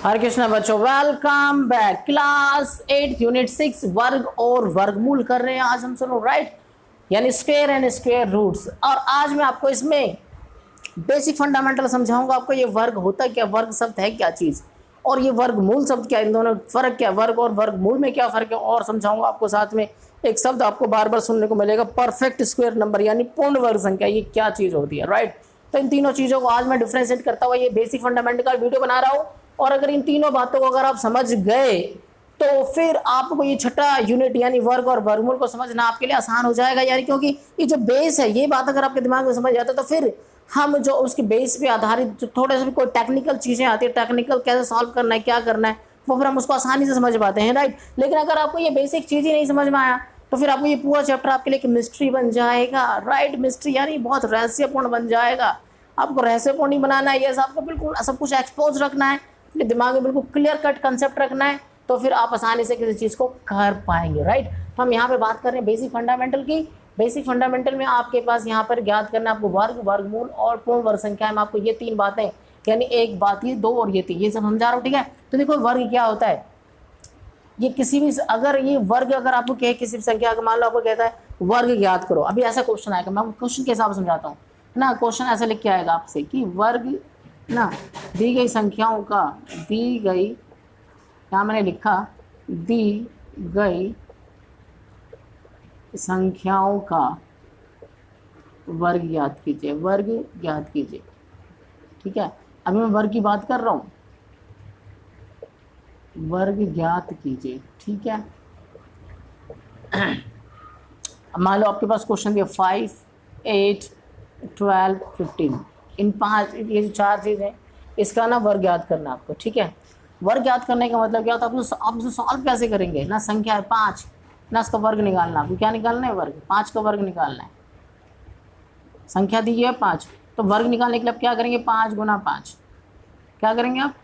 हरे कृष्णा बच्चों, welcome back. Class 8 unit 6 वर्ग और वर्गमूल कर रहे हैं आज हम सब लोग, राइट, यानी स्क्वायर एंड स्क्वायर रूट्स। और आज मैं आपको इसमें बेसिक फंडामेंटल समझाऊंगा आपको ये वर्ग होता क्या, वर्ग शब्द है क्या चीज़, और ये वर्गमूल शब्द क्या, इन दोनों फर्क क्या, वर्ग और वर्गमूल में क्या फर्क है, और समझाऊंगा आपको। साथ में एक शब्द आपको बार बार सुनने को मिलेगा, परफेक्ट स्क्वायर नंबर यानी पूर्ण वर्ग संख्या, ये क्या चीज़ होती है, राइट। तो इन तीनों चीज़ों को आज मैं डिफ्रेंशिएट करता हुआ ये बेसिक फंडामेंटल का वीडियो बना रहा हूँ। और अगर इन तीनों बातों को अगर आप समझ गए तो फिर आपको ये छठा यूनिट यानी वर्ग और वर्गमूल को समझना आपके लिए आसान हो जाएगा, यानी क्योंकि ये जो बेस है, ये बात अगर आपके दिमाग में समझ जाता है तो फिर हम जो उसके बेस पे आधारित जो थोड़े से भी कोई टेक्निकल चीज़ें आती है, टेक्निकल कैसे सॉल्व करना है, क्या करना है, वो फिर हम उसको आसानी से समझ पाते हैं, राइट। लेकिन अगर आपको ये बेसिक चीज़ ही नहीं समझ में आया तो फिर आपको ये पूरा चैप्टर आपके लिए एक मिस्ट्री बन जाएगा, राइट। मिस्ट्री यानी बहुत रहस्यपूर्ण बन जाएगा। आपको रहस्यपूर्ण नहीं बनाना है, यस, आपको बिल्कुल सब कुछ एक्सपोज रखना है, अपने दिमाग में बिल्कुल क्लियर कट कंसेप्ट रखना है, तो फिर आप आसानी से किसी चीज़ को कर पाएंगे, राइट। तो हम यहाँ पे बात कर रहे हैं बेसिक फंडामेंटल की। बेसिक फंडामेंटल में आपके पास यहाँ पर ज्ञात करना आपको वर्ग, वर्गमूल और पूर्ण वर्ग संख्या में आपको ये तीन बातें, यानी एक बात ये, दो और ये तीन, ये सब समझा रहा हूँ, ठीक है। तो देखो वर्ग क्या होता है, ये किसी भी अगर ये वर्ग अगर आपको कहे किसी भी संख्या का, मान लो आपको कहता है वर्ग ज्ञात करो, अभी ऐसा क्वेश्चन आएगा, मैं क्वेश्चन के हिसाब से समझाता हूँ ना। क्वेश्चन ऐसा लिख के आएगा आपसे कि वर्ग ना दी गई संख्याओं का, दी गई, यहाँ मैंने लिखा दी गई संख्याओं का वर्ग ज्ञात कीजिए, वर्ग ज्ञात कीजिए, ठीक है। अभी मैं वर्ग की बात कर रहा हूँ, वर्ग ज्ञात कीजिए, ठीक है। मान लो आपके पास क्वेश्चन दिया 5, 8, 12, 15, इन पांच, ये जो चार चीज़ें, इसका ना वर्ग ज्ञात करना आपको, ठीक है। वर्ग ज्ञात करने का मतलब क्या होता है, आप उसे सॉल्व कैसे करेंगे ना। संख्या है 5 ना, इसका वर्ग निकालना, आपको क्या निकालना है, वर्ग, 5 का वर्ग निकालना है। संख्या दी है 5, तो वर्ग निकालने के लिए आप क्या करेंगे, 5 गुना 5, क्या करेंगे आप,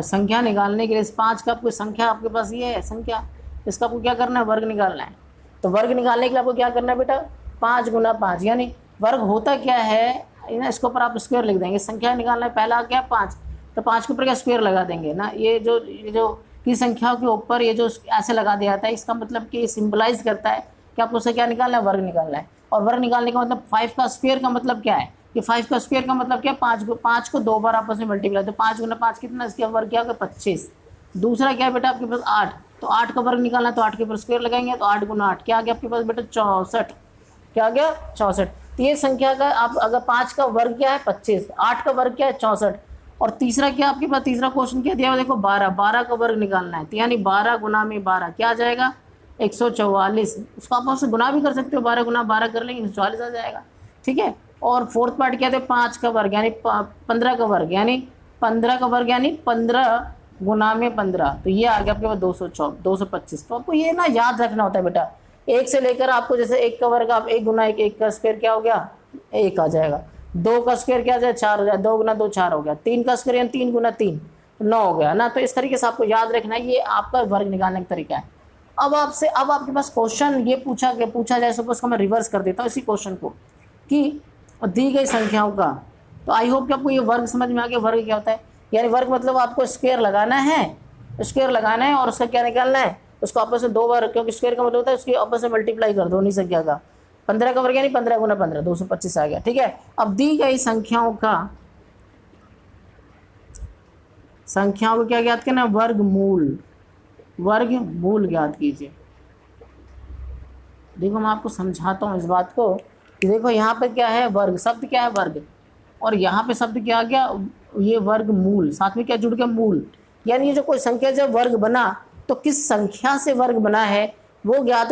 संख्या निकालने के लिए 5 का आपको संख्या, आपके पास ये है संख्या, इसका आपको क्या करना है, वर्ग निकालना है। तो वर्ग निकालने के लिए आपको क्या करना है बेटा, 5 गुना 5, यानी वर्ग होता क्या है ना, इसके ऊपर आप स्क्वायर लिख देंगे। संख्या निकालना है, पहला क्या 5, तो 5 के ऊपर क्या स्क्वायर लगा देंगे ना। ये जो की संख्याओं के ऊपर ये जो ऐसे लगा दिया जाता है, इसका मतलब कि सिंबलाइज करता है कि आपको उसे क्या निकालना है, वर्ग निकालना है। और वर्ग निकालने का मतलब 5 का स्क्वायर का मतलब क्या है, कि 5 का स्क्वायर का मतलब क्या है, 5 को 2 बार आपस में मल्टीप्लाई, तो 5 गुना 5 कितना, इसका वर्ग क्या होगा, 25। दूसरा क्या है बेटा आपके पास 8, तो 8 का वर्ग निकालना है, तो 8 के ऊपर स्क्वायर लगाएंगे, तो 8 गुना 8 क्या आ गया आपके पास बेटा, 64, क्या आ गया, 64। तो ये संख्या का आप अगर 5 का वर्ग क्या है 25, 8 का वर्ग क्या है 64, और तीसरा क्या आपके पास, तीसरा क्वेश्चन क्या दिया हुआ देखो 12, 12 का वर्ग निकालना है, तो यानी 12 गुना में 12 क्या आ जाएगा, 144। उसको आप उससे गुना भी कर सकते हो, 12 गुना 12 कर लेंगे 144 आ जाएगा, ठीक है। और फोर्थ पार्ट क्या थे, 5 का वर्ग यानी 15 का वर्ग, यानी 15 का वर्ग यानी 15 गुना में 15, तो ये आ गया आपके पास 225। तो आपको ये ना याद रखना होता है बेटा, एक से लेकर आपको, जैसे एक का वर्ग आप 1 गुना 1, 1 का स्क्वायर क्या हो गया, 1 आ जाएगा। 2 का स्क्वायर क्या आ जाए, 4 हो जाए, 2 गुना 2 4 हो गया। 3 का स्क्वायर यानी 3 गुना 3 9 हो गया ना। तो इस तरीके से आपको याद रखना है, ये आपका वर्ग निकालने का तरीका है। अब आपके पास क्वेश्चन ये पूछा जाए, सपोज को मैं रिवर्स कर देता हूँ इसी क्वेश्चन को, कि दी गई संख्याओं का, तो आई होप कि आपको ये वर्ग समझ में आ गया। वर्ग क्या होता है, यानी वर्ग मतलब आपको स्क्वायर लगाना है, और उसका क्या निकालना है, उसको आपस में 2 बार, क्योंकि स्क्वायर का मतलब होता है उसकी आपस में मल्टीप्लाई कर दो, नहीं संख्या का। 15 का वर्ग यानी 15 गुना 15, 225 आ गया, ठीक है। अब दी गई संख्याओं को क्या ज्ञात करना, वर्गमूल ज्ञात कीजिए। देखो मैं आपको समझाता हूँ इस बात को, कि देखो यहाँ पे क्या है, वर्ग शब्द क्या है, वर्ग, और यहाँ पे शब्द क्या आ गया, ये वर्गमूल, साथ में क्या जुड़ गया, मूल, यानी ये जो कोई संख्या जब वर्ग बना तो किस संख्या से वर्ग बना है वो ज्ञात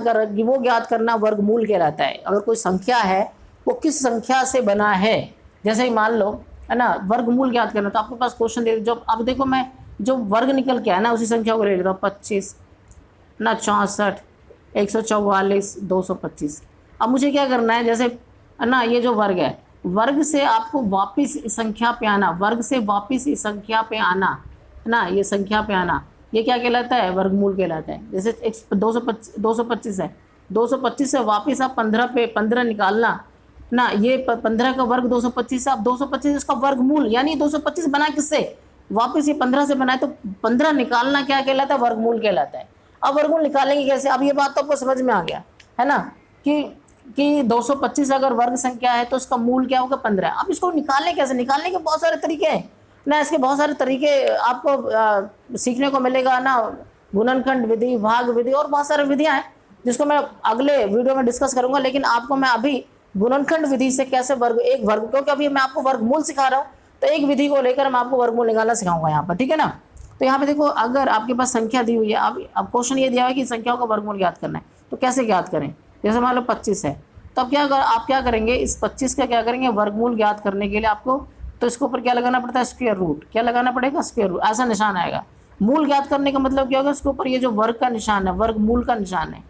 करना वर्गमूल कहलाता है। अगर कोई संख्या है वो किस संख्या से बना है, जैसे ही मान लो है ना, वर्गमूल ज्ञात करना, तो आपके पास क्वेश्चन दे जो, अब देखो मैं जो वर्ग निकल के आया ना उसी संख्या को ले लेता हूँ, 25 ना 64, 144, 225। अब मुझे क्या करना है, जैसे है ना, ये जो वर्ग है, वर्ग से आपको वापिस इस संख्या पे आना, है ना, ये संख्या पे आना, ये क्या कहलाता है, वर्गमूल कहलाता है। जैसे 225 है, 225 से वापस आप 15 निकालना ना, ये 15 का वर्ग 225 से आप 225 इसका वर्गमूल, यानी 225 बना किससे, वापस ये 15 से बनाए, तो 15 निकालना क्या कहलाता है, वर्गमूल कहलाता है। अब वर्गमूल निकालेंगे कैसे, अब ये बात तो आपको समझ में आ गया है ना, कि 225 अगर वर्ग संख्या है तो उसका मूल क्या होगा, 15। अब इसको निकालने कैसे, निकालने के बहुत सारे तरीके हैं ना, इसके बहुत सारे तरीके आपको सीखने को मिलेगा ना, गुणनखंड विधि, भाग विधि और बहुत सारी विधियां हैं जिसको मैं अगले वीडियो में डिस्कस करूंगा। लेकिन आपको मैं अभी गुणनखंड विधि से कैसे एक वर्ग, क्योंकि अभी मैं आपको वर्गमूल सिखा रहा हूँ, तो एक विधि को लेकर मैं आपको वर्गमूल निकालना सिखाऊंगा यहाँ पर, ठीक है ना। तो यहाँ पे देखो, अगर आपके पास संख्या दी हुई है, अब क्वेश्चन ये दिया हुआ है कि संख्याओं का वर्गमूल ज्ञात करना है, तो कैसे ज्ञात करें। जैसे मान लो 25 है, तो अब आप क्या करेंगे, इस 25 का क्या करेंगे, वर्गमूल ज्ञात करने के लिए आपको तो इसके ऊपर क्या लगाना पड़ता है, स्क्वायर रूट। क्या लगाना पड़ेगा, स्क्वायर रूट, ऐसा निशान आएगा। मूल ज्ञात करने का मतलब क्या होगा, इसके ऊपर ये जो वर्ग का निशान है, वर्गमूल का निशान है,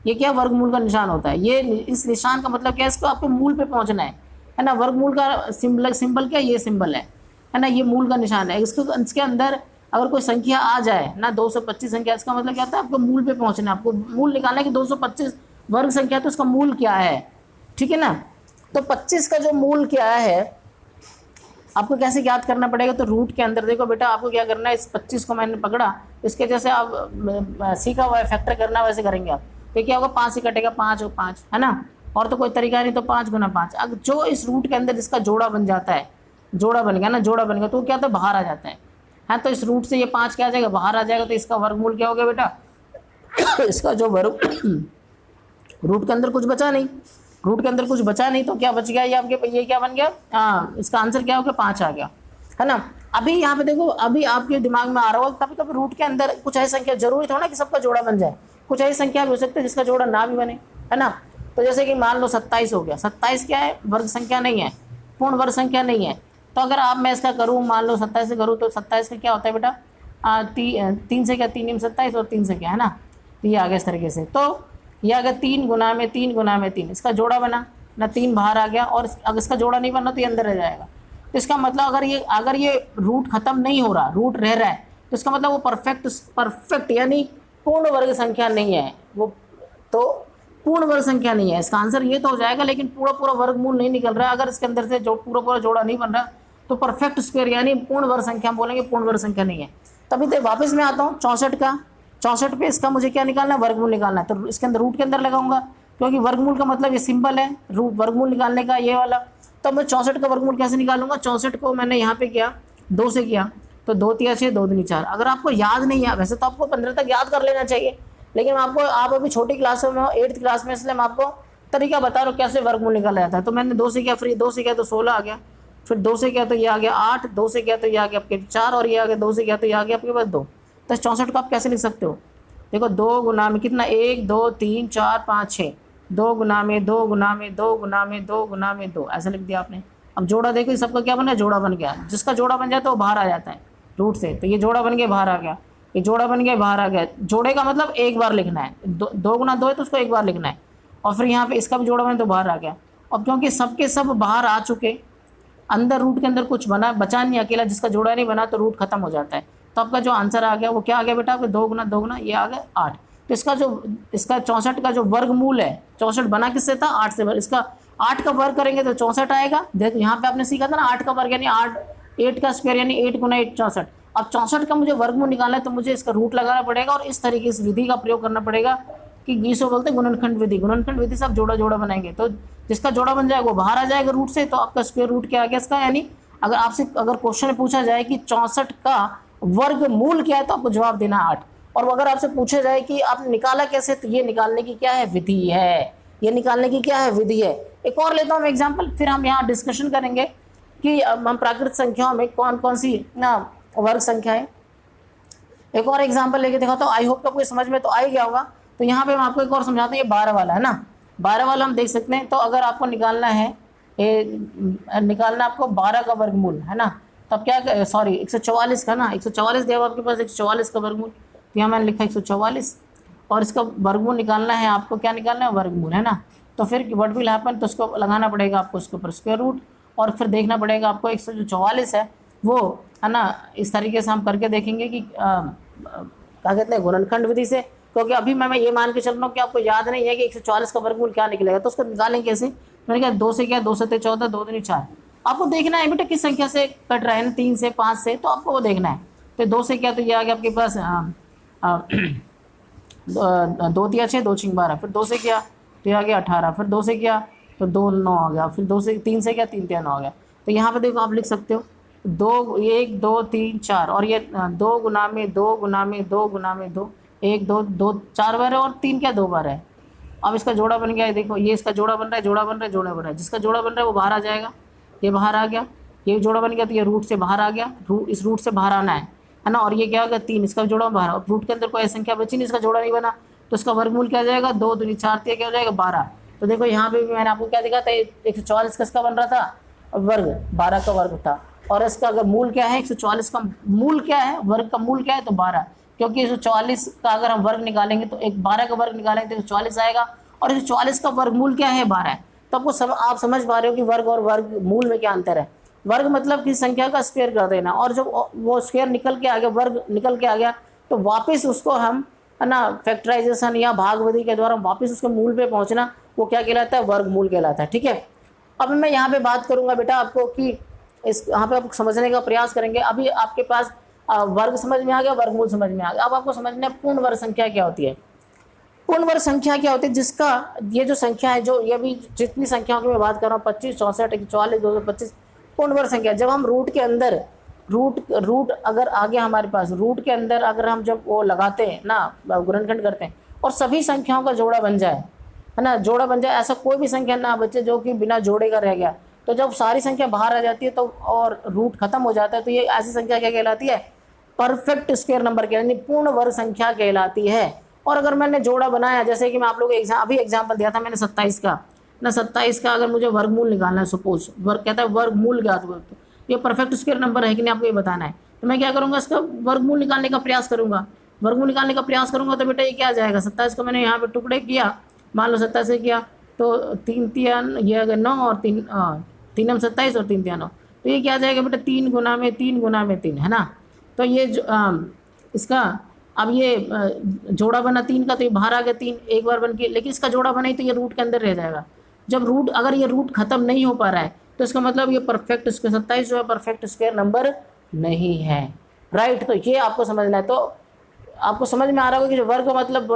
ये क्या वर्गमूल का निशान होता है। ये इस निशान का मतलब क्या है, इसको आपको मूल पे पहुंचना है ना। वर्गमूल का सिंबल क्या, ये सिंबल है ना, ये मूल का निशान है। इसके अंदर अगर कोई संख्या आ जाए ना, 225 संख्या, इसका मतलब क्या होता है, आपको मूल पे पहुंचना है, आपको मूल निकालना है कि 225 वर्ग संख्या, तो उसका मूल क्या है, ठीक है ना। तो 25 का जो मूल क्या है आपको कैसे याद करना पड़ेगा, तो रूट के अंदर देखो बेटा, आपको क्या करना है, इस 25 को मैंने पकड़ा, इसके जैसे आप सीखा हुआ है फैक्टर करना, वैसे करेंगे आप, तो क्या होगा, 5 से कटेगा 5 और 5, है ना, और तो कोई तरीका नहीं, तो 5 गुना 5। अब जो इस रूट के अंदर जिसका जोड़ा बन जाता है, जोड़ा बन गया ना, जोड़ा बन गया, तो क्या होता है, बाहर आ जाता है। हाँ, तो इस रूट से ये 5 क्या आ जाएगा, बाहर आ जाएगा, तो इसका वर्गमूल क्या हो गया बेटा इसका जो वर्ग रूट के अंदर कुछ बचा नहीं, रूट के अंदर कुछ बचा नहीं, तो क्या बच गया, ये आपके, ये क्या बन गया, हाँ, इसका आंसर क्या हो गया, 5 आ गया, है ना। अभी यहाँ पे देखो, अभी आपके दिमाग में आ रहा होगा, कभी कभी रूट के अंदर कुछ ऐसी संख्या, जरूरी थोड़ा कि सबका जोड़ा बन जाए, कुछ ऐसी संख्या भी हो सकती है जिसका जोड़ा ना भी बने, है ना। तो जैसे कि मान लो 27 हो गया, 27 क्या है, वर्ग संख्या नहीं है, पूर्ण वर्ग संख्या नहीं है। तो अगर आप मैं इसका करूँ, मान लो 27 से करूँ, तो 27 का क्या होता है बेटा, 3 से क्या, 3 27 और 3 से क्या, है ना, ये आ गया इस तरीके से। तो ये अगर 3 गुना में 3 गुना में 3, इसका जोड़ा बना ना, 3 बाहर आ गया, और अगर इसका जोड़ा नहीं बना तो ये अंदर रह जाएगा। तो इसका मतलब अगर ये रूट खत्म नहीं हो रहा, रूट रह रहा है, तो इसका मतलब वो परफेक्ट यानी पूर्ण वर्ग संख्या नहीं है वो, तो पूर्ण वर्ग संख्या नहीं है, इसका आंसर ये तो हो जाएगा। लेकिन पूरा वर्गमूल नहीं निकल रहा है, अगर इसके अंदर से जो पूरा जोड़ा नहीं बन रहा, तो परफेक्ट स्क्वायर यानी पूर्ण वर्ग संख्या बोलेंगे, पूर्ण वर्ग संख्या नहीं है। तभी तो वापस मैं आता हूँ 64 का, 64 पे इसका मुझे क्या निकालना है, वर्गमूल निकालना है, तो इसके अंदर रूट के अंदर लगाऊंगा, क्योंकि वर्गमूल का मतलब ये सिंबल है, रूट वर्गमूल निकालने का ये वाला। तो मैं 64 का वर्गमूल कैसे निकालूंगा, 64 को मैंने यहाँ पे किया 2 से किया, तो 2 तिया 6, 2 दूनी 4। अगर आपको याद नहीं है, वैसे तो आपको 15 तक याद कर लेना चाहिए, लेकिन आप अभी छोटी क्लासों में हो, 8th क्लास में, इसलिए मैं आपको तरीका बता रहा हूँ कैसे वर्गमूल निकाला जाता है। तो मैंने 2 से किया, फिर 2 से किया तो 16 आ गया, फिर 2 से किया तो ये आ गया 8, 2 से किया तो ये आ गया आपके 4, और ये आ गया 2 से किया तो ये आ गया आपके पास 2। तो 64 को आप कैसे लिख सकते हो, देखो 2 गुना में कितना, 1 2 3 4 5 6, 2 गुना में 2 गुना में 2 गुना में 2 गुना में 2, ऐसा लिख दिया आपने। अब जोड़ा देखो, सबका क्या बन गया, जोड़ा बन गया। जिसका जोड़ा बन जाता है वो बाहर आ जाता है रूट से, तो ये जोड़ा बन गया, बाहर आ गया, ये जोड़ा बन गया, बाहर आ गया। जोड़े का मतलब एक बार लिखना है, 2 गुना 2 है तो उसको एक बार लिखना है, और फिर यहाँ पे इसका भी जोड़ा बना तो बाहर आ गया। अब क्योंकि सबके सब बाहर आ चुके, अंदर रूट के अंदर कुछ बचा नहीं, अकेला जिसका जोड़ा नहीं बना, तो रूट खत्म हो जाता है। तो आपका जो आंसर आ गया वो क्या आ गया बेटा, 2 गुना 2 गुना, ये आ गया 8। तो इसका 64 का जो वर्गमूल है, 64 बना किससे था, 8 से। इसका 8 का वर्ग करेंगे तो 64 आएगा। देखो यहाँ पे आपने सीखा था ना, 8 का वर्ग यानी 8 का स्क्वायर यानी 8 गुना 8 64। अब 64 का मुझे वर्गमूल निकालना है, तो मुझे इसका रूट लगाना पड़ेगा, और इस तरीके से विधि का प्रयोग करना पड़ेगा कि जिसको बोलते हैं गुणनखंड विधि। गुणनखंड विधि से आप जोड़ा जोड़ा बनाएंगे, तो जिसका जोड़ा बन जाएगा वो बाहर आ जाएगा रूट से, तो आपका स्क्वायर रूट क्या आ गया इसका। यानी अगर क्वेश्चन पूछा जाए कि 64 का वर्गमूल क्या है, तो आपको जवाब देना 8। और अगर आपसे पूछा जाए कि आपने निकाला कैसे, तो ये निकालने की क्या है, विधि है। ये निकालने की क्या है, विधि है। एक और लेता हूँ एग्जाम्पल, फिर हम यहाँ डिस्कशन करेंगे कि हम प्राकृत संख्याओं में कौन कौन सी ना वर्ग संख्या है। एक और एग्जाम्पल लेके दिखाता हूँ, आई होप आपको समझ में तो आ ही गया होगा। तो यहाँ पे हम आपको एक और समझाते हैं, ये 12 वाला है ना, 12 वाला हम देख सकते हैं। तो अगर आपको निकालना है, आपको 12 का वर्गमूल, है ना, तब क्या, सॉरी 144 का ना, 144 दिया आपके पास, 144 का वर्गमूल, तो यहाँ मैंने लिखा 144, और इसका वर्गमूल निकालना है आपको। क्या निकालना है, वर्गमूल, है ना। तो फिर व्हाट विल हैपन, तो उसको लगाना पड़ेगा आपको उसके ऊपर स्क्वायर रूट, और फिर देखना पड़ेगा आपको 144 है वो, है ना। इस तरीके से हम करके देखेंगे कि क्या कहते हैं, गुणनखंड विधि से। क्योंकि अभी मैं ये मान के चल रहा हूँ कि आपको याद नहीं है कि 144 का वर्गमूल क्या निकलेगा, तो उसको निकालेंगे कैसे। मैंने कहा 2 से क्या, 2 7 14, 2 दूनी 4, आपको देखना है बेटा किस संख्या से कट रहा है ना, 3 से 5 से, तो आपको वो देखना है। तो 2 से क्या, तो ये आ गया आपके पास 2 तिया 6, 2 छिंग 12, फिर 2 से क्या तो ये आ गया 18, फिर 2 से क्या तो 2 9 आ गया, फिर 2 से 3 से क्या 3 तिया 9 आ गया। तो यहाँ पे देखो आप लिख सकते हो 2 1 2 3 4, और ये 2 गुना में 2 गुना में 2 गुना में 2, 1 2 2 4 बार है, और 3 क्या 2 बार है। अब इसका जोड़ा बन गया है, देखो ये इसका जोड़ा बन रहा है, जोड़ा बन रहा है, जोड़ा बन रहा है, जिसका जोड़ा बन रहा है वो बाहर आ जाएगा, ये बाहर आ गया, ये जोड़ा बन गया, तो ये रूट से बाहर आ गया, इस रूट से बाहर आना है ना, और ये क्या होगा 3, इसका जोड़ा बाहर, और रूट के अंदर कोई संख्या बची नहीं, इसका जोड़ा नहीं बना, तो इसका वर्गमूल क्या हो जाएगा 2 दूनी 4 तिया क्या हो जाएगा 12। तो देखो यहाँ पे भी मैंने आपको क्या दिखा था, 144 किसका बन रहा था वर्ग, 12 का वर्ग था, और इसका अगर मूल क्या है 144 का मूल क्या है, वर्ग का मूल क्या है तो 12, क्योंकि 144 का अगर हम वर्ग निकालेंगे तो एक 12 का वर्ग निकालेंगे तो 144 आएगा, और 144 का वर्गमूल क्या है 12 है। तो आपको आप समझ पा रहे हो कि वर्ग और वर्गमूल में क्या अंतर है। वर्ग मतलब किसी संख्या का स्क्वायर कर देना, और जब वो स्क्वायर निकल के आ गया, वर्ग निकल के आ गया, तो वापस उसको हम है ना फैक्टराइजेशन या भागविधि के द्वारा वापस उसके मूल पे पहुंचना, वो क्या कहलाता है वर्गमूल कहलाता है। ठीक है, अब मैं यहाँ पे बात करूंगा बेटा आपको कि इस यहाँ पे आप समझने का प्रयास करेंगे। अभी आपके पास वर्ग समझ में आ गया, वर्गमूल समझ में आ गया, अब आपको समझना है पूर्ण वर्ग संख्या क्या होती है। पूर्ण वर्ग संख्या क्या होती है, जिसका ये जो संख्या है, जो ये भी जितनी संख्याओं की मैं बात कर रहा हूँ 25 64 144 225 पूर्ण वर्ग संख्या, जब हम रूट के अंदर रूट अगर आ गया हमारे पास, रूट के अंदर अगर हम जब वो लगाते हैं ना गुणनखंड करते हैं और सभी संख्याओं का जोड़ा बन जाए, है ना, जोड़ा बन जाए, ऐसा कोई भी संख्या ना बचे जो कि बिना जोड़े का रह गया, तो जब सारी संख्या बाहर आ जाती है तो और रूट खत्म हो जाता है, तो ये ऐसी संख्या क्या कहलाती है परफेक्ट स्क्वायर नंबर कहलाती है, पूर्ण वर्ग संख्या कहलाती है। और अगर मैंने जोड़ा बनाया, जैसे कि मैं आप लोगों को अभी एग्जाम्पल दिया था मैंने 27 का ना, 27 का अगर मुझे वर्गमूल निकालना है, सपोज वर्ग कहता है वर्गमूल ज्ञात करो, तो ये परफेक्ट स्क्वायर नंबर है कि नहीं आपको ये बताना है, तो मैं क्या करूँगा इसका वर्गमूल निकालने का प्रयास करूँगा। वर्गमूल निकालने का प्रयास करूँगा तो बेटा ये क्या आ जाएगा, 27 को मैंने यहाँ पे टुकड़े किया, मान लो 27 से किया तो 3 तिया ये अगर 9 और 3 3 27 और 3 तिया 9, तो ये क्या आ जाएगा बेटा 3 गुना में 3 गुना में 3, है ना। तो ये इसका अब ये जोड़ा बना 3 का, तो ये बाहर आ गया 3 एक बार बन के, लेकिन इसका जोड़ा बना ही तो ये रूट के अंदर रह जाएगा। जब रूट अगर ये रूट खत्म नहीं हो पा रहा है तो इसका मतलब ये परफेक्ट स्क्वायर 27 जो है परफेक्ट स्क्वायर नंबर नहीं है, राइट। तो ये आपको समझना है। तो आपको समझ में आ रहा होगा कि जो वर्ग का मतलब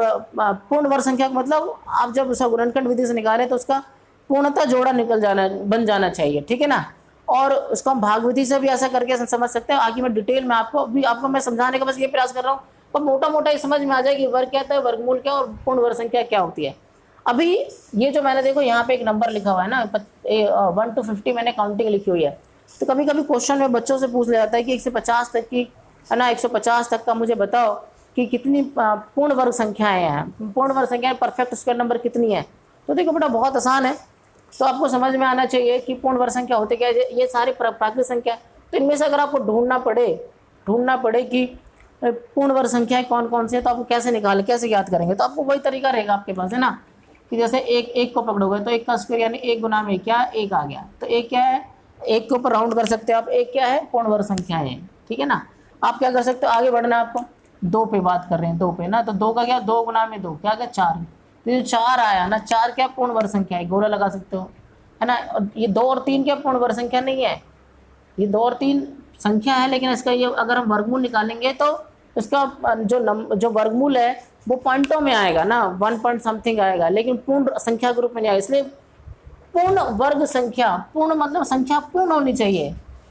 पूर्ण वर्ग संख्या का मतलब आप जब उसका गुणनखंड विधि से निकालें तो उसका पूर्णतः जोड़ा निकल जाना बन जाना चाहिए, ठीक है ना। और उसको हम भाग विधि से भी ऐसा करके समझ सकते हैं। आगे मैं डिटेल में आपको मैं समझाने का बस ये प्रयास कर रहा हूँ, पर मोटा मोटा ये समझ में आ जाए कि वर्ग क्या होता है, वर्गमूल क्या और पूर्ण वर्ग संख्या क्या होती है। अभी ये जो मैंने देखो यहाँ पे एक नंबर लिखा हुआ है ना 1 to 50 मैंने काउंटिंग लिखी हुई है, तो कभी कभी क्वेश्चन में बच्चों से पूछ लिया जाता है कि 1 से 50 तक की, है ना, 150 तक का मुझे बताओ कि कितनी पूर्ण वर्ग संख्याएं हैं, पूर्ण वर्ग संख्याएं परफेक्ट स्क्वायर नंबर कितनी है। तो देखो बेटा बहुत आसान है, तो आपको समझ में आना चाहिए कि पूर्ण वर्ग संख्या होते क्या है, ये सारी प्राकृतिक संख्या। तो इनमें से अगर आपको ढूंढना पड़े कि पूर्ण वर्ग संख्याएं कौन कौन सी है, तो आपको कैसे निकालें, कैसे याद करेंगे, तो आपको वही तरीका रहेगा आपके पास, है ना, कि जैसे एक को पकड़ोगे तो 1 का स्क्वायर यानी 1 गुना में क्या 1 आ गया, तो 1 क्या है, 1 के ऊपर राउंड कर सकते हो आप, 1 क्या है पूर्ण वर्ग संख्याएं है, ठीक है ना। आप क्या कर सकते हो, आगे बढ़ना है आपको, 2 पे बात कर रहे हैं, 2 पे ना, तो 2 का क्या 2 गुना में 2 क्या क्या 4, तो ये 4 आया ना, 4 क्या पूर्ण वर्ग संख्या है, गोला लगा सकते हो, है ना। ये 2 और 3 क्या पूर्ण वर्ग संख्या नहीं है, ये 2 और 3 संख्या है, लेकिन इसका ये अगर हम वर्गमूल निकालेंगे तो इसका जो वर्गमूल है वो पॉइंटों में आएगा ना, 1 पॉइंट समथिंग आएगा, लेकिन पूर्ण संख्या के रूप में नहीं आएगा। इसलिए पूर्ण वर्ग संख्या, पूर्ण मतलब संख्या पूर्ण होनी चाहिए,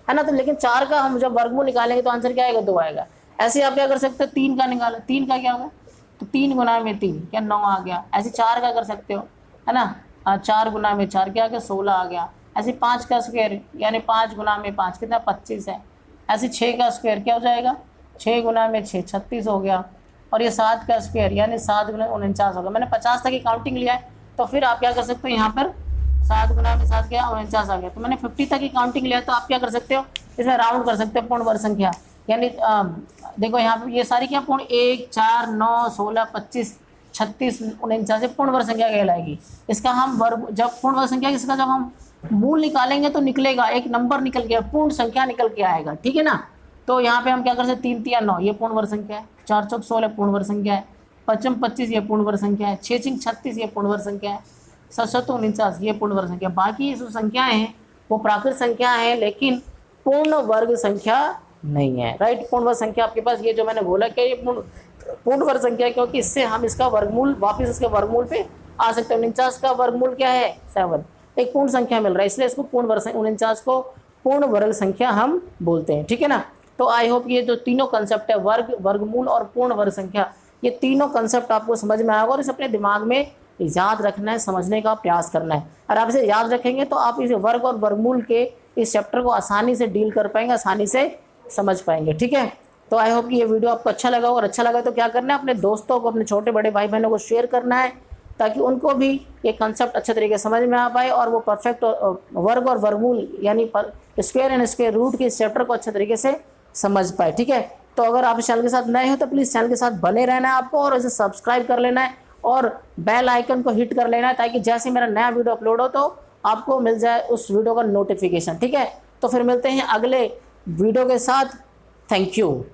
है ना। तो लेकिन 4 का हम जब वर्गमूल निकालेंगे तो आंसर क्या आएगा 2 आएगा। ऐसे आप क्या कर सकते हो, 3 का निकालो, 3 का क्या होगा, तो 3 गुना में 3 क्या 9 आ गया। ऐसे 4 का कर सकते हो, है ना, 4 गुना में 4 क्या आ गया 16 आ गया। ऐसे 5 का स्क्वायर यानी 5 गुना में 5 कितना 25 है। ऐसे 6 का स्क्वायर क्या हो जाएगा 6 गुना में 6 36 हो गया। और ये 7 का स्क्वायर यानी 7 गुना 49 होगा। मैंने 50 तक की काउंटिंग लिया है, तो फिर आप क्या कर सकते हो, यहाँ पर 7 गुना में 7 क्या 49 आ गया। तो मैंने 50 तक की काउंटिंग लिया है, तो आप क्या कर सकते हो, इसमें राउंड कर सकते हो पूर्ण वर्ग संख्या। यानी देखो यहाँ पर ये सारी क्या पूर्ण 1 4 9 16 25 36 49 पूर्ण वर्ग संख्या कहलाएगी। इसका हम वर्ग जब पूर्ण वर्ग संख्या इसका जब हम मूल निकालेंगे तो निकलेगा एक नंबर निकल गया, पूर्ण संख्या निकल के आएगा, ठीक है ना। तो यहाँ पे हम क्या कर सकते 3 3 9 ये पूर्ण वर्ग संख्या है, 4 चौक 16 पूर्ण वर्ग संख्या है, 5 25 ये पूर्ण वर्ग संख्या है, 6 6 36 ये पूर्ण वर्ग संख्या है, 7 7 49 ये पूर्ण वर्ग संख्या। बाकी जो संख्याएं हैं वो प्राकृत संख्या है लेकिन पूर्ण वर्ग संख्या नहीं है, राइट। पूर्ण वर्ग संख्या आपके पास ये जो मैंने बोला कि ये पूर्ण वर्ग संख्या है, क्योंकि इससे हम इसका वर्गमूल वापस इसके वर्गमूल पे आ सकते हैं। 49 का वर्गमूल क्या है 7, एक पूर्ण संख्या मिल रहा है, इसलिए इसको पूर्ण वर्ग 49 को पूर्ण वर्ग संख्या हम बोलते हैं, ठीक है ना। तो आई होप ये जो तीनों कंसेप्ट है वर्ग, वर्गमूल और पूर्ण वर्ग संख्या, ये तीनों कंसेप्ट आपको समझ में आएगा और इसे अपने दिमाग में याद रखना है, समझने का प्रयास करना है। और आप इसे याद रखेंगे तो आप इस वर्ग और वर्गमूल के इस चैप्टर को आसानी से डील कर पाएंगे, आसानी से समझ पाएंगे, ठीक है। तो आई होप कि ये वीडियो आपको अच्छा लगा, और अच्छा लगा तो क्या करना है, अपने दोस्तों को, अपने छोटे बड़े भाई बहनों को शेयर करना है, ताकि उनको भी ये कंसेप्ट अच्छे तरीके से समझ में आ पाए और वो परफेक्ट वर्ग और वर्गमूल यानी स्क्वायर एंड स्क्वायर रूट के इस चैप्टर को अच्छे तरीके से समझ पाए, ठीक है। तो अगर आप इस चैनल के साथ नए हो तो प्लीज़ चैनल के साथ बने रहना है आपको, और इसे सब्सक्राइब कर लेना है और बेल आइकन को हिट कर लेना है, ताकि जैसे मेरा नया वीडियो अपलोड हो तो आपको मिल जाए उस वीडियो का नोटिफिकेशन, ठीक है। तो फिर मिलते हैं अगले वीडियो के साथ। Thank you.